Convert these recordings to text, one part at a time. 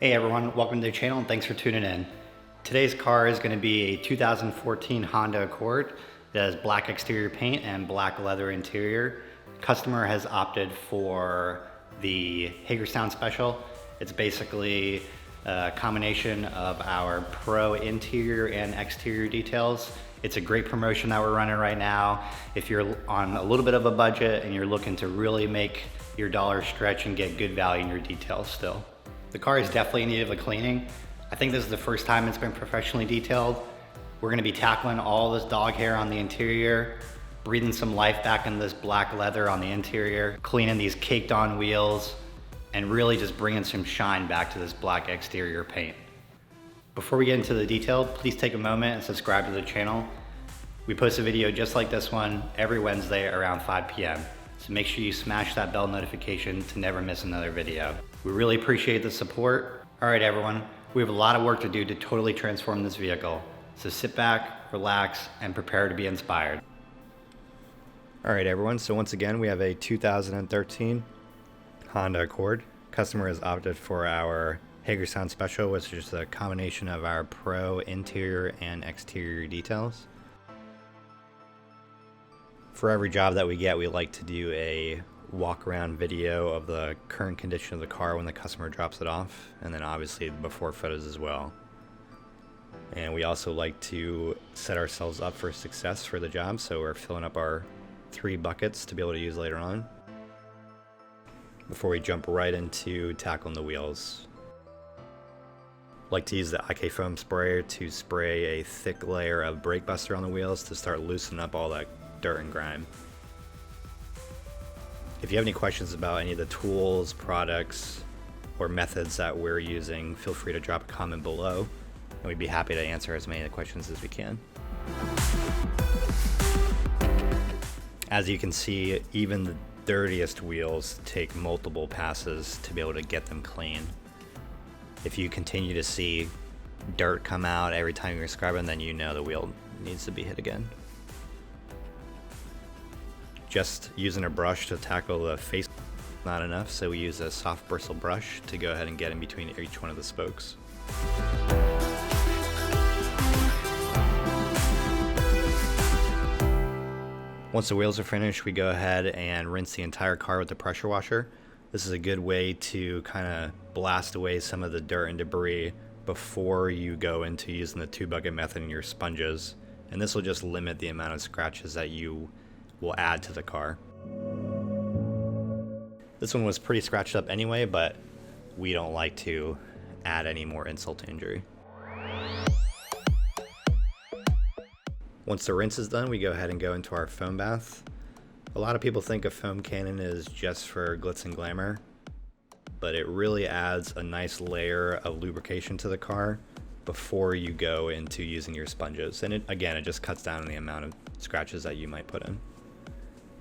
Hey everyone, welcome to the channel and thanks for tuning in. Today's car is going to be a 2014 Honda Accord that has black exterior paint and black leather interior. Customer has opted for the Hagerstown Special. It's basically a combination of our pro interior and exterior details. It's a great promotion that we're running right now. If you're on a little bit of a budget and you're looking to really make your dollar stretch and get good value in your details still. The car is definitely in need of a cleaning. I think this is the first time it's been professionally detailed. We're gonna be tackling all this dog hair on the interior, breathing some life back into this black leather on the interior, cleaning these caked on wheels, and really just bringing some shine back to this black exterior paint. Before we get into the detail, please take a moment and subscribe to the channel. We post a video just like this one every Wednesday around 5 p.m. So make sure you smash that bell notification to never miss another video. We really appreciate the support. All right, everyone, we have a lot of work to do to totally transform this vehicle. So sit back, relax, and prepare to be inspired. All right, everyone, so once again, we have a 2013 Honda Accord. Customer has opted for our Hagerstown Special, which is a combination of our pro interior and exterior details. For every job that we get, we like to do a walk around video of the current condition of the car when the customer drops it off, and then obviously before photos as well. And we also like to set ourselves up for success for the job, so we're filling up our 3 buckets to be able to use later on before we jump right into tackling the wheels. Like to use the IK foam sprayer to spray a thick layer of brake buster on the wheels to start loosening up all that dirt and grime. If you have any questions about any of the tools, products, or methods that we're using, feel free to drop a comment below, and we'd be happy to answer as many of the questions as we can. As you can see, even the dirtiest wheels take multiple passes to be able to get them clean. If you continue to see dirt come out every time you're scrubbing, then you know the wheel needs to be hit again. Just using a brush to tackle the face not enough, so we use a soft bristle brush to go ahead and get in between each one of the spokes. Once the wheels are finished, we go ahead and rinse the entire car with the pressure washer. This is a good way to kind of blast away some of the dirt and debris before you go into using the 2-bucket method in your sponges, and this will just limit the amount of scratches that you will add to the car. This one was pretty scratched up anyway, but we don't like to add any more insult to injury. Once the rinse is done, we go ahead and go into our foam bath. A lot of people think a foam cannon is just for glitz and glamour, but it really adds a nice layer of lubrication to the car before you go into using your sponges. And it just cuts down on the amount of scratches that you might put in.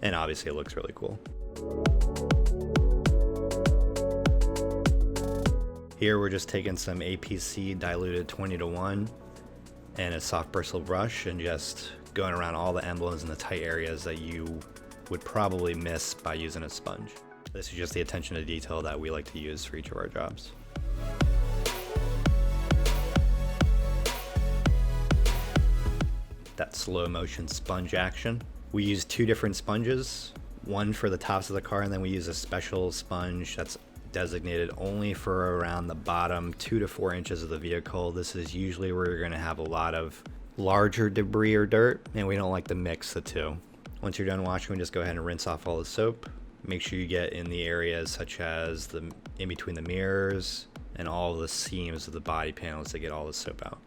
And obviously it looks really cool. Here we're just taking some APC diluted 20:1 and a soft bristle brush and just going around all the emblems in the tight areas that you would probably miss by using a sponge. This is just the attention to detail that we like to use for each of our jobs. That slow motion sponge action. We use 2 different sponges, one for the tops of the car, and then we use a special sponge that's designated only for around the bottom 2 to 4 inches of the vehicle. This is usually where you're going to have a lot of larger debris or dirt, and we don't like to mix the two. Once you're done washing, we just go ahead and rinse off all the soap. Make sure you get in the areas such as in between the mirrors and all the seams of the body panels to get all the soap out.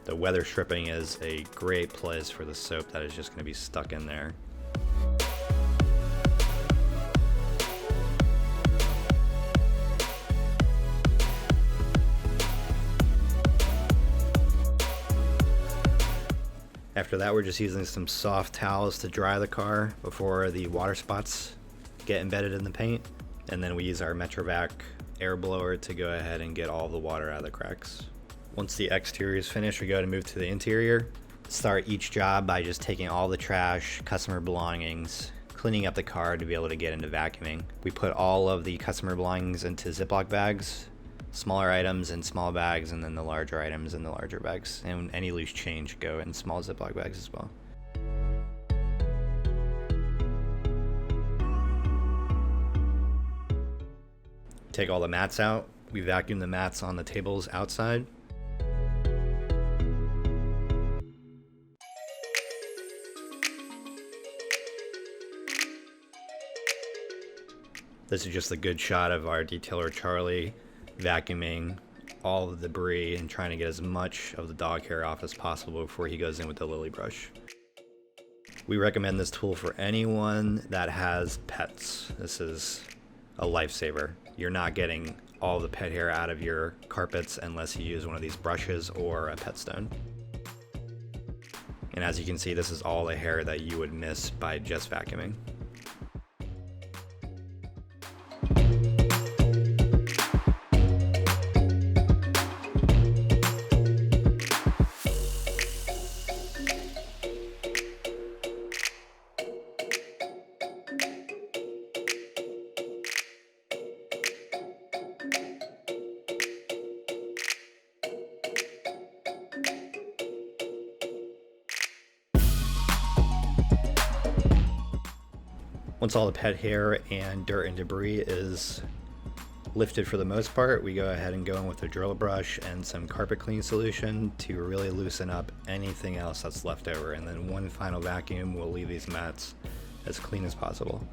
The weather stripping is a great place for the soap that is just going to be stuck in there. After that, we're just using some soft towels to dry the car before the water spots get embedded in the paint. And then we use our Metrovac air blower to go ahead and get all the water out of the cracks. Once the exterior is finished, we go to move to the interior. Start each job by just taking all the trash, customer belongings, cleaning up the car to be able to get into vacuuming. We put all of the customer belongings into Ziploc bags, smaller items in small bags, and then the larger items in the larger bags. And any loose change go in small Ziploc bags as well. Take all the mats out. We vacuum the mats on the tables outside. This is just a good shot of our detailer Charlie vacuuming all the debris and trying to get as much of the dog hair off as possible before he goes in with the lily brush. We recommend this tool for anyone that has pets. This is a lifesaver. You're not getting all the pet hair out of your carpets unless you use one of these brushes or a pet stone. And as you can see, this is all the hair that you would miss by just vacuuming. Once all the pet hair and dirt and debris is lifted for the most part, we go ahead and go in with a drill brush and some carpet clean solution to really loosen up anything else that's left over. And then one final vacuum will leave these mats as clean as possible.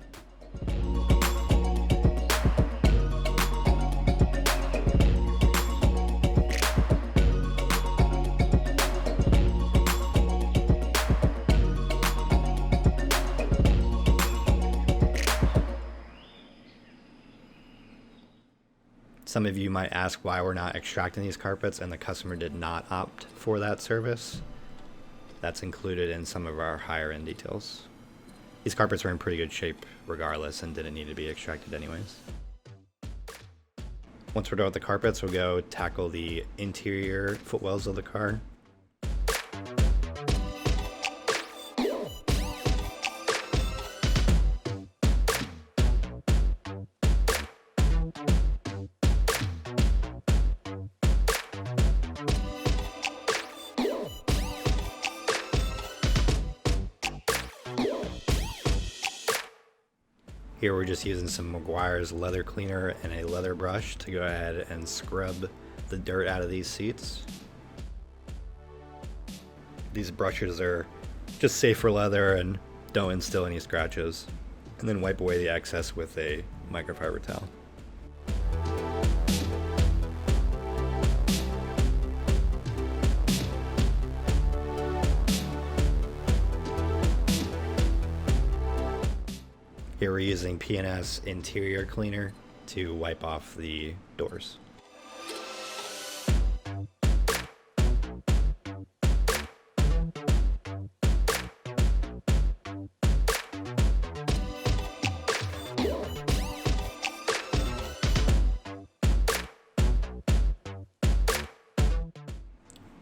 Some of you might ask why we're not extracting these carpets, and the customer did not opt for that service. That's included in some of our higher end details. These carpets are in pretty good shape regardless and didn't need to be extracted anyways. Once we're done with the carpets, we'll go tackle the interior footwells of the car. Here we're just using some Meguiar's leather cleaner and a leather brush to go ahead and scrub the dirt out of these seats. These brushes are just safe for leather and don't instill any scratches. And then wipe away the excess with a microfiber towel. Here we're using P&S interior cleaner to wipe off the doors.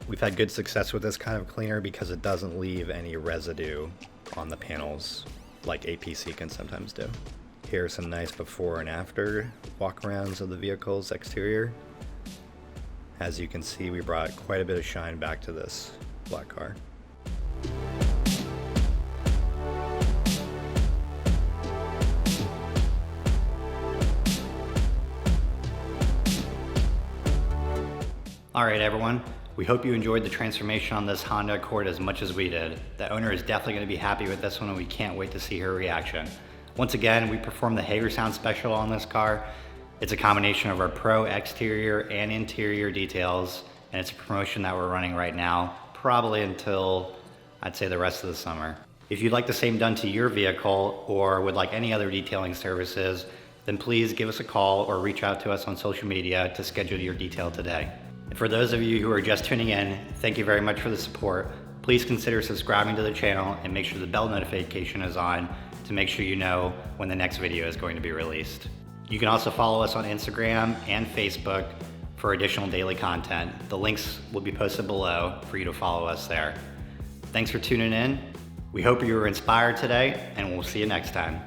We've had good success with this kind of cleaner because it doesn't leave any residue on the panels like APC can sometimes do. Here are some nice before and after walk-arounds of the vehicle's exterior. As you can see, we brought quite a bit of shine back to this black car. All right, everyone. We hope you enjoyed the transformation on this Honda Accord as much as we did. The owner is definitely going to be happy with this one, and we can't wait to see her reaction. Once again, we performed the Hagersound special on this car. It's a combination of our pro exterior and interior details, and it's a promotion that we're running right now, probably until I'd say the rest of the summer. If you'd like the same done to your vehicle or would like any other detailing services, then please give us a call or reach out to us on social media to schedule your detail today. And for those of you who are just tuning in, thank you very much for the support. Please consider subscribing to the channel and make sure the bell notification is on to make sure you know when the next video is going to be released. You can also follow us on Instagram and Facebook for additional daily content. The links will be posted below for you to follow us there. Thanks for tuning in. We hope you were inspired today, and we'll see you next time.